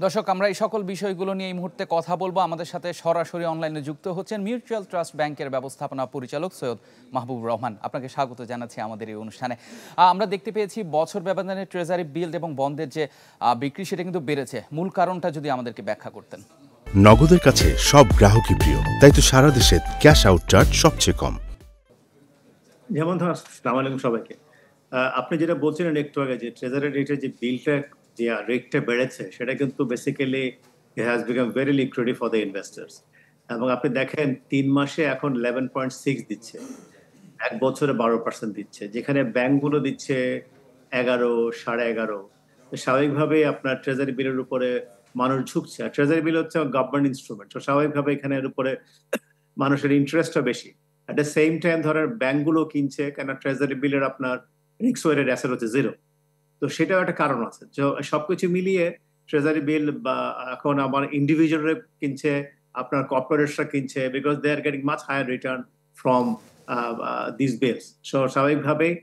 দর্শক, আমরা এই সকল বিষয়গুলো নিয়ে এই মুহূর্তে কথা বলবো। আমাদের সাথে সরাসরি অনলাইনে যুক্ত হচ্ছেন মিউচুয়াল ট্রাস্ট ব্যাংকের ব্যবস্থাপনা পরিচালক সৈয়দ মাহবুবুর রহমান। আপনাকে স্বাগত জানাচ্ছি আমাদের এই অনুষ্ঠানে। আমরা দেখতে পেয়েছি বছর ব্যবধানে ট্রেজারি বিল এবং বন্ডের যে বিক্রি সেটা কিন্তু বেড়েছে। মূল কারণটা যদি আমাদেরকে ব্যাখ্যা করতেন। নগদের কাছে সব গ্রাহকই প্রিয়, তাই তো সারা দেশে ক্যাশ আউট চার্জ সবচেয়ে কম। যেমন ধর, আসসালামু আলাইকুম সবাইকে। আপনি যেটা বলছিলেন একটু আগে যে ট্রেজারি রেটের যে বিলটা, যে রেটটা বেড়েছে, সেটা কিন্তু basically has become very liquid for the investors. এবং আপনি দেখেন 3 মাসে এখন 11.6 দিচ্ছে, 1 বছরে 12% দিচ্ছে, যেখানে ব্যাংকগুলো দিচ্ছে 11, 11.5। স্বাভাবিকভাবেই আপনার ট্রেজারি বিলের উপরে মানুষ ঝুঁকছে। আর ট্রেজারি বিল হচ্ছে গভর্নমেন্ট ইনস্ট্রুমেন্ট, তো স্বাভাবিকভাবে এখানে এর উপরে মানুষের ইন্টারেস্টটা বেশি। অ্যাট দ্য সেম টাইম ধরেন ব্যাংকগুলো কিনছে, কেন ট্রেজারি বিলের আপনার রিস্ক ওয়েটেড অ্যাসেট হচ্ছে 0। তো সেটাও একটা কারণ আছে। সবকিছু মিলিয়ে ট্রেজারি বিল বা এখন আমার ইন্ডিভিজুয়াল কিনছে, আপনার কর্পোরেটসরা কিনছে, because they are getting much higher return from this bills. So স্বাভাবিকভাবেই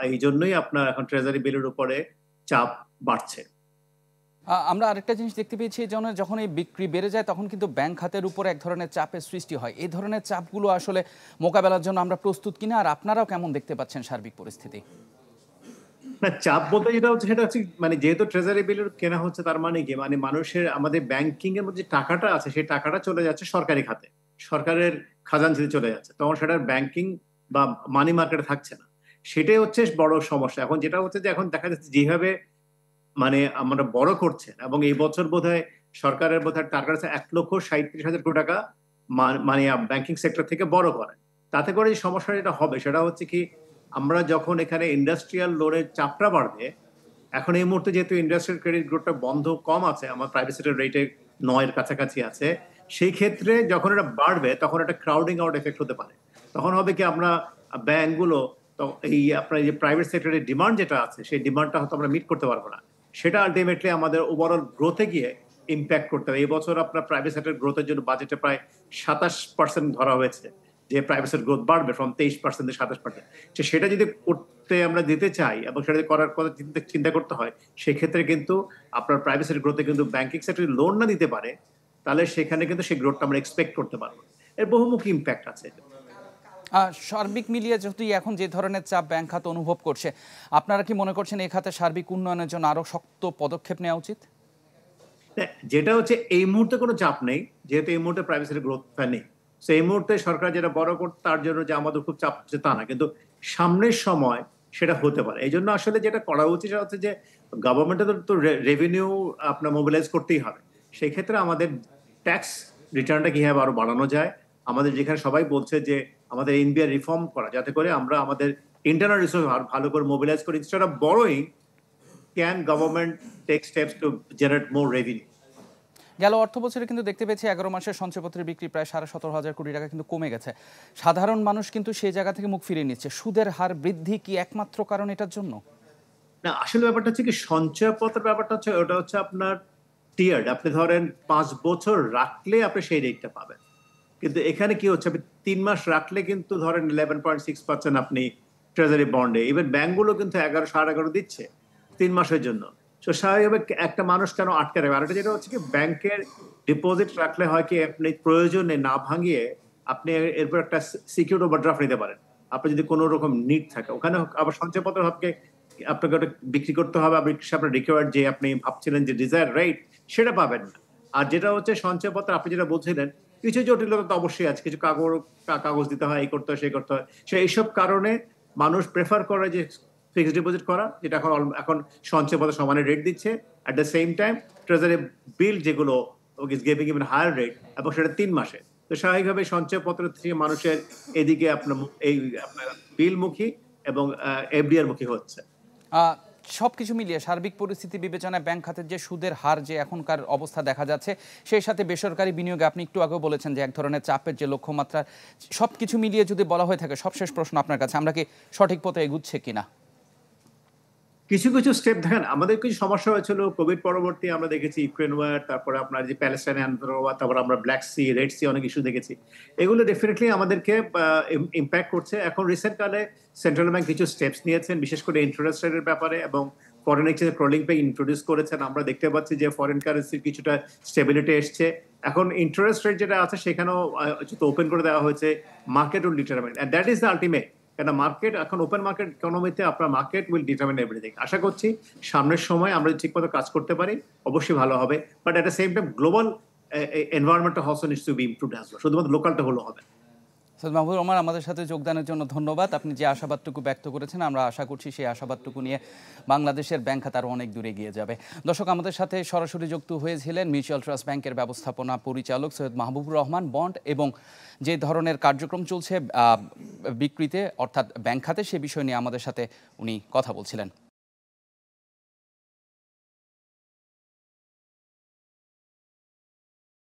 এই জন্যই আপনার এখন ট্রেজারি বিলের উপরে চাপ বাড়ছে। আমরা আরেকটা জিনিস দেখতে পেয়েছি, যখন এই বিক্রি বেড়ে যায় তখন কিন্তু ব্যাংক খাতের উপরে এক ধরনের চাপের সৃষ্টি হয়। এই ধরনের চাপগুলো আসলে মোকাবেলার জন্য আমরা প্রস্তুত কিনা, আর আপনারাও কেমন দেখতে পাচ্ছেন সার্বিক পরিস্থিতি? না, চাপ বলতে যেটা হচ্ছে সেটা হচ্ছে মানে যেহেতু ট্রেজারি বিল কেনা হচ্ছে, তার মানে কি, মানে মানুষের আমাদের ব্যাংকিং এর মধ্যে টাকাটা আছে সেই টাকাটা চলে যাচ্ছে সরকারি খাতে, সরকারের খাজাঞ্চিতে চলে যাচ্ছে, তখন সেটা ব্যাংকিং বা মানি মার্কেটে থাকছে না। সেটাই হচ্ছে বড় সমস্যা। এখন যেটা হচ্ছে যে এখন দেখা যাচ্ছে যেভাবে মানে আমরা বড় করছেন, এবং এই বছর বোধহয় সরকারের বোধহয় টার্গেট আছে 1,37,000 কোটি টাকা মানে ব্যাংকিং সেক্টর থেকে বড় করে। তাতে করে যে সমস্যা যেটা হবে সেটা হচ্ছে কি, আমরা যখন এখানে ইন্ডাস্ট্রিয়াল লোনের চাপটা বাড়বে, এখন এই মুহূর্তে যেহেতু ইন্ডাস্ট্রিয়াল ক্রেডিট গ্রোথটা বন্ধ কম আছে, আমার প্রাইভেট সেক্টর রেটে 9-এর কাছাকাছি আছে, সেই ক্ষেত্রে যখন এটা বাড়বে তখন একটা ক্রাউডিং আউট এফেক্ট হতে পারে। তখন হবে কি, আমরা ব্যাংকগুলো তো এই আপনার যে প্রাইভেট সেক্টরের ডিমান্ড যেটা আছে সেই ডিমান্ডটা হয়তো আমরা মিট করতে পারবো না। সেটা আলটিমেটলি আমাদের ওভারঅল গ্রোথে গিয়ে ইম্প্যাক্ট করতে হবে। এই বছর আপনার প্রাইভেট সেক্টর গ্রোথের জন্য বাজেটে প্রায় 27% ধরা হয়েছে, যে প্রাইভেট সেক্টর গ্রোথ বাড়বে ফ্রম 23% থেকে 27%। সেটা যদি করতে আমরা দিতে চাই এবং সেটা যদি করার কথা চিন্তা করতে হয়, সেক্ষেত্রে কিন্তু আপনার প্রাইভেট সেক্টর গ্রোথে কিন্তু ব্যাংকিং সেক্টর লোন না দিতে পারে, তাহলে সেখানে কিন্তু সেই গ্রোথটা আমরা এক্সপেক্ট করতে পারবো। এর বহুমুখী ইম্প্যাক্ট আছে। সার্বিক মিলিয়ে যদি এখন যে ধরনের চাপ ব্যাংক খাত অনুভব করছে, আপনারা কি মনে করছেন এই খাতে সার্বিক উন্নয়নের জন্য আরো শক্ত পদক্ষেপ নেওয়া উচিত? যেটা হচ্ছে এই মুহূর্তে কোনো চাপ নেই, যেহেতু এই মুহূর্তে প্রাইভেট সেক্টর গ্রোথটা নেই। তো এই মুহূর্তে সরকার যেটা বড় করতে তার জন্য যে আমাদের খুব চাপ হচ্ছে তা না, কিন্তু সামনের সময় সেটা হতে পারে। এই জন্য আসলে যেটা করা উচিত সেটা হচ্ছে যে গভর্নমেন্টের তো রেভিনিউ আপনার মোবিলাইজ করতেই হবে। সেই ক্ষেত্রে আমাদের ট্যাক্স রিটার্নটা কিভাবে আরো বাড়ানো যায়, আমাদের যেখানে সবাই বলছে যে আমাদের এনবিআর রিফর্ম করা, যাতে করে আমরা আমাদের ইন্টারনাল রিসোর্স ভালো করে মোবিলাইজ করি, instead of borrowing, can government take steps to generate more revenue. গেল অর্থ বছরে কিন্তু দেখতে পেয়েছি 11 মাসের সঞ্চয়পত্রের বিক্রি প্রায় 17,500 কোটি টাকা কিন্তু কমে গেছে। সাধারণ মানুষ কিন্তু সেই জায়গা থেকে মুখ ফিরিয়ে নিচ্ছে। সুদের হার বৃদ্ধি কি একমাত্র কারণ এটার জন্য? না, আসলে ব্যাপারটা হচ্ছে কি, সঞ্চয়পত্রের ব্যাপারটা হচ্ছে ওটা হচ্ছে আপনার টিয়ার্ড। আপনি ধরেন 5 বছর রাখলে আপনি সেই রেটটা পাবেন, কিন্তু এখানে কি হচ্ছে, আপনি 3 মাস রাখলে কিন্তু ধরেন 11.6% আপনি ট্রেজারি বন্ডে, ইভেন ব্যাংকগুলো কিন্তু 11, 11.5 দিচ্ছে 3 মাসের জন্য। তো স্বাভাবিকভাবে একটা মানুষ কেন আটকে রাখবে? আর একটা যেটা হচ্ছে কি, ব্যাংকের ডিপোজিট রাখলে হয় কি, আপনি প্রয়োজনে না ভাঙিয়ে আপনি এরপর একটা সিকিউর ওভারড্রাফট নিতে পারেন, আপনার যদি কোনো রকম নিড থাকে। ওখানে আবার সঞ্চয়পত্র আপনাকে ওটা বিক্রি করতে হবে, আপনার রিকোয়ার্ড যে আপনি ভাবছিলেন যে ডিজায়ার রেট, সেটা পাবেন না। আর যেটা হচ্ছে সঞ্চয়পত্র, আপনি যেটা বলছিলেন, কিছু জটিলতা তো অবশ্যই আছে, কিছু কাগজ দিতে হয়, এই করতে হয়, সেই করতে হয়। এইসব কারণে মানুষ প্রেফার করে যে ফিক্সড ডিপোজিট করা, যেটা এখন সঞ্চয়পত্র সমানে রেট দিচ্ছে। At the same time treasury bill যেগুলো is giving even higher rate, এবং সেটা 3 মাসে। তো স্বাভাবিকভাবে সঞ্চয়পত্র থেকে মানুষের এদিকে আপনার এই আপনার বিলমুখী এবং এফডিআর মুখী হচ্ছে। সবকিছু মিলিয়ে সার্বিক পরিস্থিতি বিবেচনায় ব্যাংক খাতের যে সুদের হার যে এখনকার অবস্থা দেখা যাচ্ছে, সেই সাথে বেসরকারি বিনিয়োগে আপনি একটু আগেও বলেছেন যে এক ধরনের চাপের যে লক্ষ্যমাত্রা, সবকিছু মিলিয়ে যদি বলা হয়ে থাকে, সবশেষ প্রশ্ন আপনার কাছে, আমরা কি সঠিক পথে এগুচ্ছে কিনা? কিছু কিছু স্টেপ দেখেন, আমাদের কিছু সমস্যা হয়েছিল কোভিড পরবর্তী, আমরা দেখেছি ইউক্রেন ওয়ার, তারপরে আপনার যে প্যালেস্টাইনে আন্দোলন, তারপর আমরা ব্ল্যাক সি, রেড সি অনেক ইস্যু দেখেছি। এগুলো ডেফিনেটলি আমাদেরকে ইম্প্যাক্ট করছে। এখন রিসেন্ট কালে সেন্ট্রাল ব্যাংক কিছু স্টেপস নিয়েছেন, বিশেষ করে ইন্টারেস্ট রেটের ব্যাপারে এবং foreign exchange crawling pay introduce করেছেন, আমরা দেখতে পাচ্ছি যে ফরেন কারেন্সির কিছুটা স্টেবিলিটি এসছে। এখন ইন্টারেস্ট রেট যেটা আছে সেখানেও ওপেন করে দেওয়া হয়েছে, market will determine, and that is the ultimate. কেন মার্কেট এখন ওপেন মার্কেট ইকোনমিতে আপনার মার্কেট উইল ডিটারমাইন এভরিথিং। আশা করছি সামনের সময় আমরা ঠিকমতো কাজ করতে পারি অবশ্যই ভালো হবে, but at the same time global এনভায়রনমেন্টটা also needs to be improved as well, শুধুমাত্র লোকালটা হলো হবে। সৈয়দ মাহবুবুর রহমান, আমাদের সাথে যোগদানের জন্য ধন্যবাদ। আপনি যে আশাবাদটুকু ব্যক্ত করেছেন, আমরা আশা করছি সেই আশাবাদটুকু নিয়ে বাংলাদেশের ব্যাংক খাত আরও অনেক দূরে এগিয়ে যাবে। দর্শক, আমাদের সাথে সরাসরি যুক্ত হয়েছিলেন মিউচুয়াল ট্রাস্ট ব্যাংকের ব্যবস্থাপনা পরিচালক সৈয়দ মাহবুবুর রহমান। বন্ড এবং যে ধরনের কার্যক্রম চলছে বিক্রিতে অর্থাৎ ব্যাংক খাতে, সে বিষয় নিয়ে আমাদের সাথে উনি কথা বলছিলেন।